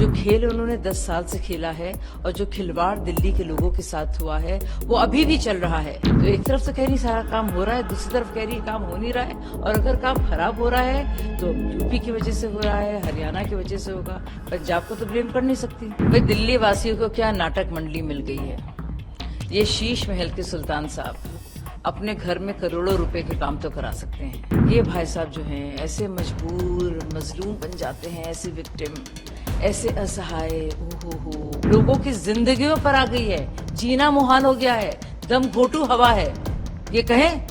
जो खेल उन्होंने 10 साल से खेला है और जो खिलवाड़ दिल्ली के लोगों के साथ हुआ है वो अभी भी चल रहा है। तो एक तरफ से कह रही सारा काम हो रहा है, दूसरी तरफ कह रही काम हो नहीं रहा है, और अगर काम खराब हो रहा है तो यूपी की वजह से हो रहा है, हरियाणा की वजह से होगा, पंजाब को तो ब्लेम कर नहीं सकती। भाई दिल्ली वासियों को क्या नाटक मंडली मिल गई है। ये शीश महल के सुल्तान साहब अपने घर में करोड़ों रुपए के काम तो करा सकते हैं, ये भाई साहब जो हैं ऐसे मजबूर मजलूम बन जाते हैं, ऐसे विक्टिम, ऐसे असहाय। हो लोगों की जिंदगियों पर आ गई है, जीना मुहाल हो गया है, दम घोटू हवा है, ये कहें।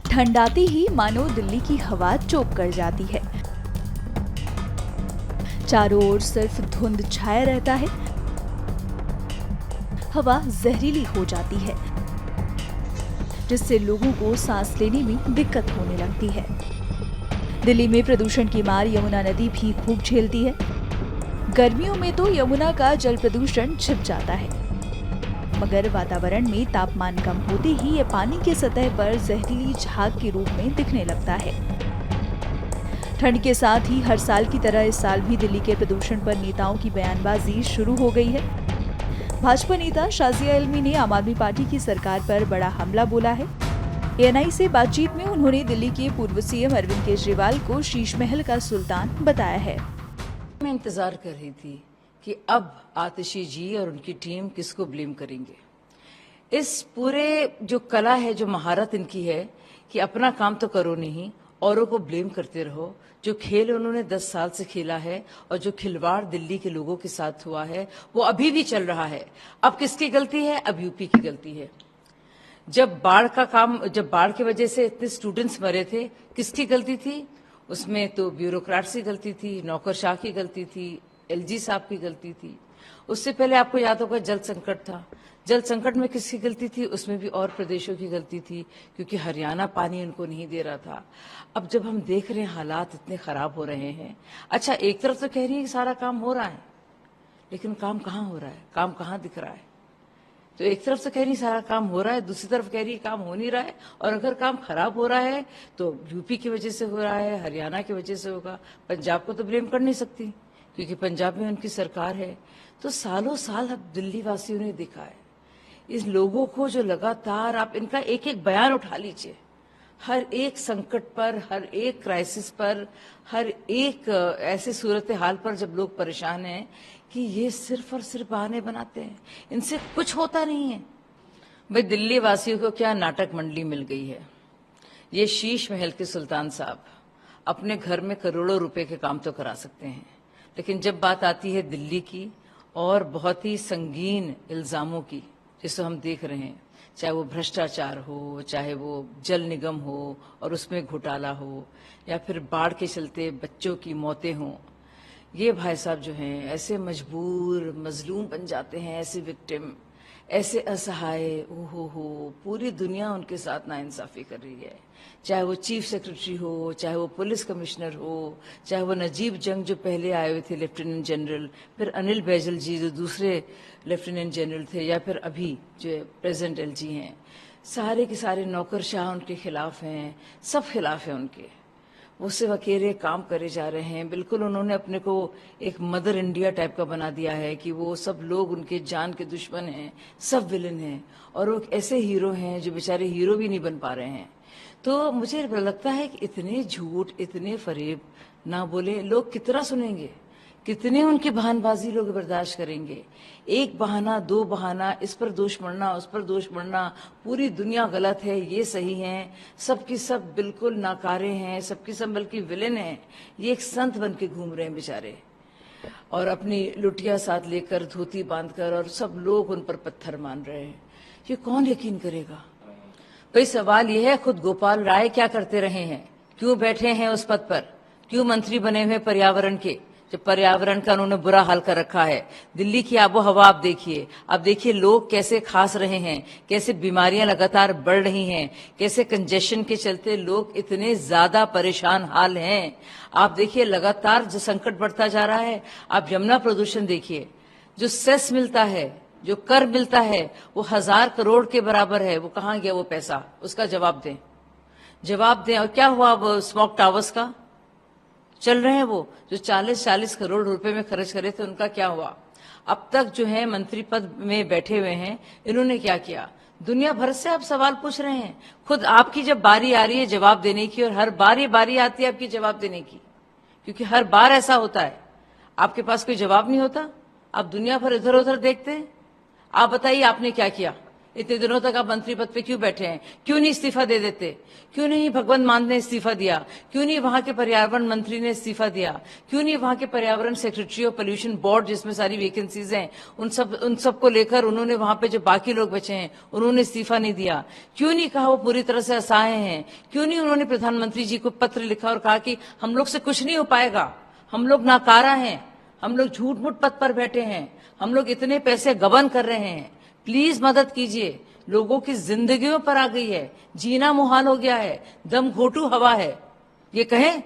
ठंड आते ही मानो दिल्ली की हवा चोप कर जाती है। चारों ओर सिर्फ धुंध छाया रहता है, हवा जहरीली हो जाती है, जिससे लोगों को सांस लेने में दिक्कत होने लगती है। दिल्ली में प्रदूषण की मार यमुना नदी भी खूब झेलती है। गर्मियों में तो यमुना का जल प्रदूषण छिप जाता है, मगर वातावरण में तापमान कम होते ही ये पानी की सतह पर जहरीली झाग के रूप में दिखने लगता है। ठंड के साथ ही हर साल की तरह इस साल भी दिल्ली के प्रदूषण पर नेताओं की बयानबाजी शुरू हो गई है। भाजपा नेता शाजिया इल्मी ने आम आदमी पार्टी की सरकार पर बड़ा हमला बोला है। एएनआई से बातचीत में उन्होंने दिल्ली के पूर्व सीएम अरविंद केजरीवाल को शीश महल का सुल्तान बताया है। मैं इंतजार कर रही थी कि अब आतिशी जी और उनकी टीम किसको ब्लेम करेंगे। इस पूरे जो कला है, जो महारत इनकी है कि अपना काम तो करो नहीं, औरों को ब्लेम करते रहो। जो खेल उन्होंने 10 साल से खेला है और जो खिलवाड़ दिल्ली के लोगों के साथ हुआ है वो अभी भी चल रहा है। अब किसकी गलती है? अब यूपी की गलती है। जब बाढ़ की वजह से इतने स्टूडेंट्स मरे थे, किसकी गलती थी? उसमें तो ब्यूरोक्रेट्स की गलती थी, नौकरशाह की गलती थी, एलजी साहब की गलती थी। उससे पहले आपको याद होगा जल संकट था। जल संकट में किसकी गलती थी? उसमें भी और प्रदेशों की गलती थी, क्योंकि हरियाणा पानी उनको नहीं दे रहा था। अब जब हम देख रहे हैं हालात इतने खराब हो रहे हैं, अच्छा एक तरफ तो कह रही है कि सारा काम हो रहा है, लेकिन काम कहाँ हो रहा है, काम कहाँ दिख रहा है? तो एक तरफ से कह रही सारा काम हो रहा है, दूसरी तरफ कह रही काम हो नहीं रहा है, और अगर काम खराब हो रहा है तो यूपी की वजह से हो रहा है, हरियाणा की वजह से होगा, पंजाब को तो ब्लेम कर नहीं सकती क्योंकि पंजाब में उनकी सरकार है। तो सालों साल अब दिल्ली वासियों ने देखा है इस लोगों को, जो लगातार आप इनका एक एक बयान उठा लीजिए, हर एक संकट पर, हर एक क्राइसिस पर, हर एक ऐसे सूरत हाल पर जब लोग परेशान हैं कि ये सिर्फ और सिर्फ बहाने बनाते हैं, इनसे कुछ होता नहीं है। भाई दिल्ली वासियों को क्या नाटक मंडली मिल गई है। ये शीश महल के सुल्तान साहब अपने घर में करोड़ों रुपए के काम तो करा सकते हैं, लेकिन जब बात आती है दिल्ली की और बहुत ही संगीन इल्जामों की, जिसे हम देख रहे हैं, चाहे वो भ्रष्टाचार हो, चाहे वो जल निगम हो और उसमें घोटाला हो, या फिर बाढ़ के चलते बच्चों की मौतें हों, ये भाई साहब जो हैं ऐसे मजबूर मजलूम बन जाते हैं, ऐसे विक्टिम, ऐसे असहाय। हो पूरी दुनिया उनके साथ नाइंसाफी कर रही है। चाहे वो चीफ सेक्रेटरी हो, चाहे वो पुलिस कमिश्नर हो, चाहे वो नजीब जंग जो पहले आए हुए थे लेफ्टिनेंट जनरल, फिर अनिल बैजल जी जो दूसरे लेफ्टिनेंट जनरल थे, या फिर अभी जो प्रेजेंट एलजी हैं, सारे के सारे नौकरशाह उनके खिलाफ हैं, सब खिलाफ हैं उनके। वो सिर्फ अकेले काम करे जा रहे हैं। बिल्कुल उन्होंने अपने को एक मदर इंडिया टाइप का बना दिया है कि वो सब लोग उनके जान के दुश्मन हैं, सब विलन हैं, और वो ऐसे हीरो हैं जो बेचारे हीरो भी नहीं बन पा रहे हैं। तो मुझे लगता है कि इतने झूठ, इतने फरेब ना बोले, लोग कितना सुनेंगे, कितने उनकी बहानबाजी लोग बर्दाश्त करेंगे। एक बहाना, दो बहाना, इस पर दोष मढ़ना, उस पर दोष मढ़ना, पूरी दुनिया गलत है, ये सही है, सबकी सब बिल्कुल नाकारे हैं, सबकी सब बल्कि विलेन हैं। ये एक संत बन के घूम रहे हैं बेचारे, और अपनी लुटिया साथ लेकर, धोती बांधकर, और सब लोग उन पर पत्थर मान रहे हैं। ये कौन यकीन करेगा? भाई सवाल यह है, खुद गोपाल राय क्या करते रहे हैं, क्यों बैठे हैं उस पद पर, क्यों मंत्री बने हुए पर्यावरण के, जब पर्यावरण का उन्होंने बुरा हाल कर रखा है। दिल्ली की आबो हवा आप देखिए लोग कैसे खास रहे हैं, कैसे बीमारियां लगातार बढ़ रही हैं, कैसे कंजेशन के चलते लोग इतने ज्यादा परेशान हाल हैं। आप देखिए लगातार जो संकट बढ़ता जा रहा है। आप यमुना प्रदूषण देखिए, जो सेस मिलता है, जो कर मिलता है, वो 1000 करोड़ के बराबर है। वो कहाँ गया वो पैसा? उसका जवाब दें। और क्या हुआ अब स्मॉग टावर्स का? चल रहे हैं वो जो 40-40 करोड़ रुपए में खर्च करे थे, उनका क्या हुआ? अब तक जो है मंत्री पद में बैठे हुए हैं, इन्होंने क्या किया? दुनिया भर से आप सवाल पूछ रहे हैं। खुद आपकी जब बारी आ रही है जवाब देने की, और हर बार ये बारी आती है आपकी जवाब देने की, क्योंकि हर बार ऐसा होता है, आपके पास कोई जवाब नहीं होता, आप दुनिया भर इधर उधर देखते हैं। आप बताइए आपने क्या किया? इतने दिनों तक आप मंत्री पद पे क्यों बैठे हैं? क्यों नहीं इस्तीफा दे देते? क्यों नहीं भगवंत मान ने इस्तीफा दिया? क्यों नहीं वहां के पर्यावरण मंत्री ने इस्तीफा दिया? क्यों नहीं वहां के पर्यावरण सेक्रेटरी और पोल्यूशन बोर्ड, जिसमें सारी वैकेंसीज हैं, उन सब को लेकर उन्होंने वहां पे जो बाकी लोग बचे हैं उन्होंने इस्तीफा नहीं दिया? क्यों नहीं कहा वो पूरी तरह से असहाय हैं? क्यों नहीं उन्होंने प्रधानमंत्री जी को पत्र लिखा और कहा कि हम लोग से कुछ नहीं हो पाएगा, हम लोग नाकारा हैं, हम लोग झूठ मूठ पद पर बैठे हैं, हम लोग इतने पैसे गबन कर रहे हैं, प्लीज मदद कीजिए, लोगों की जिंदगियों पर आ गई है, जीना मुहाल हो गया है, दम घोटू हवा है, ये कहें